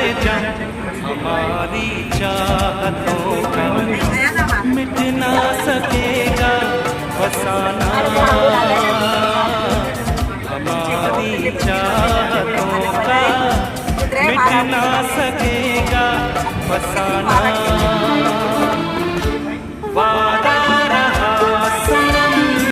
ले जा हमारी चाहतों का मिट ना सकेगा फसाना, हमारी चाहतों का मिट ना सकेगा फसाना।